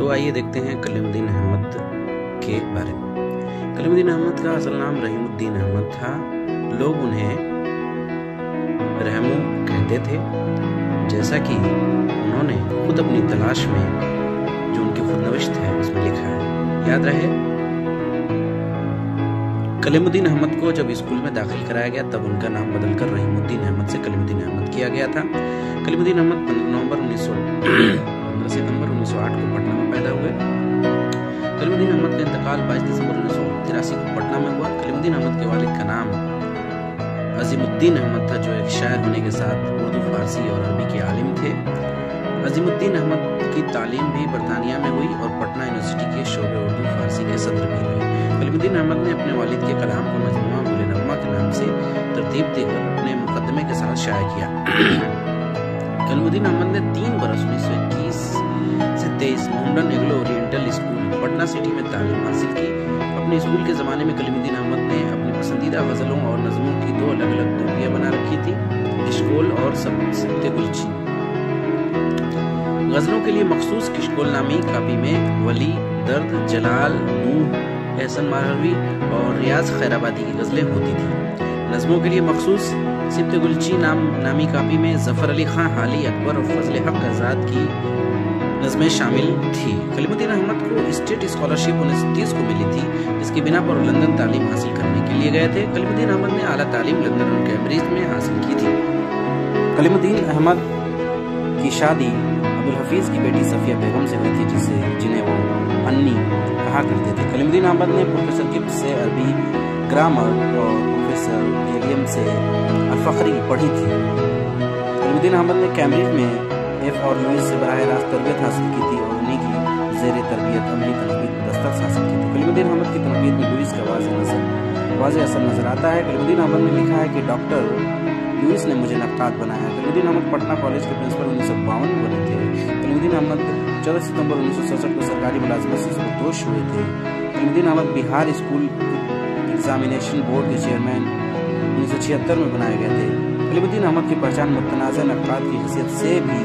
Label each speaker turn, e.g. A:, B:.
A: तो आइए देखते हैं कलीमुद्दीन अहमद के बारे में। कलीमुद्दीन अहमद का असल नाम रहीमुद्दीन अहमद था। लोग उन्हें रहमू कहते थे, जैसा कि उन्होंने खुद अपनी तलाश में जो उनकी खुदनविश्त है उसमें लिखा है। याद रहे, कलीमुद्दीन अहमद को जब स्कूल में दाखिल कराया गया तब उनका नाम बदलकर रहीमुद्दीन अहमद से कलीमुद्दीन अहमद किया गया था। कलीमुद्दीन अहमद 15 सितंबर 1908 को पटना में पैदा हुए। कलीमुद्दीन अहमद का इंतकाल 22 दिसंबर 1983 को पटना में हुआ। कलीमुद्दीन अहमद के वालिद का नाम अजीमुद्दीन अहमद था, जो एक शायर होने के साथ उर्दू, फारसी और अरबी के आलिम थे। अजीमुद्दीन अहमद की तालीम भी बरतानिया में हुई और पटना यूनिवर्सिटी के शोबे उर्दू फारसी के सदर भी रहे। कलीमुद्दीन अहमद ने अपने वालिद के कलाम को मजमुआ गुल-ए-नग़मा के नाम से तरतीब देकर अपने मुकदमे के साथ शाया किया। कलीमुद्दीन अहमद ने 3 बरस 1921 से 23 Mohammedan Anglo oriental school Patna city में तालीम हासिल की। अपने स्कूल के ज़माने में कलीमुद्दीन अहमद ने अपनी पसंदीदा गज़लों और नज़मों की 2 अलग-अलग टोलियाँ बना रखी थी, किशकोल और सब्ते गुलची। गज़लों के लिए मखसूस किशकोल नामी कापी में वली, दर्द, जलाल, नूह, एहसन मारवी और रियाज खैराबादी की गज़लें होती थी। नज़मों के लिए मखसूस सिब्ते गुलची नामी कापी में ज़फ़र अली खां, हाली अकबर और फजल हक आज़ाद की नज़में शामिल थी। कलीमुद्दीन अहमद को स्टेट स्कॉलरशिप 1930 को मिली थी, जिसकी बिना पर लंदन तालीम हासिल करने के लिए गए थे। कलीमुद्दीन अहमद ने आला तालीम लंदन और कैम्ब्रिज में हासिल की थी। कलीमुद्दीन अहमद की शादी अब्दुल हफीज़ की बेटी सफ़िया बेगम से हुई थी, जिन्हें वो अन्नी कहा करते थे। कलीमुद्दीन अहमद ने प्रोफेसर गिब्स से अरबी ग्रामर और प्रोफेसर विलियम से अल-फ़खरी पढ़ी थी। कलीमुद्दीन अहमद ने कैम्ब्रिज में एफ और लुइस से बराह रास्त तरबियत हासिल की थी और उन्हीं की ज़ेर तरबियत अमली तनक़ीद में दस्तखत हासिल की थी। कलीमुद्दीन अहमद की तनक़ीद में लुइस का वाज़ेह असर नज़र आता है। कलीमुद्दीन अहमद ने लिखा है कि डॉक्टर लुइस ने मुझे नक्काद बनाया। कलीमुद्दीन अहमद पटना कॉलेज के प्रिंसिपल 1952 में बने थे। कलीमुद्दीन अहमद 14 सितंबर 1967 को सरकारी मुलाजमत से बर्दोश हुए थे। Kaleemuddin Ahmad Bihar school examination board के चेयरमैन 1976 में बनाए गए थे। कलीमुद्दीन अहमद की पहचान मुतनाज़ नक्काद की हैसियत से भी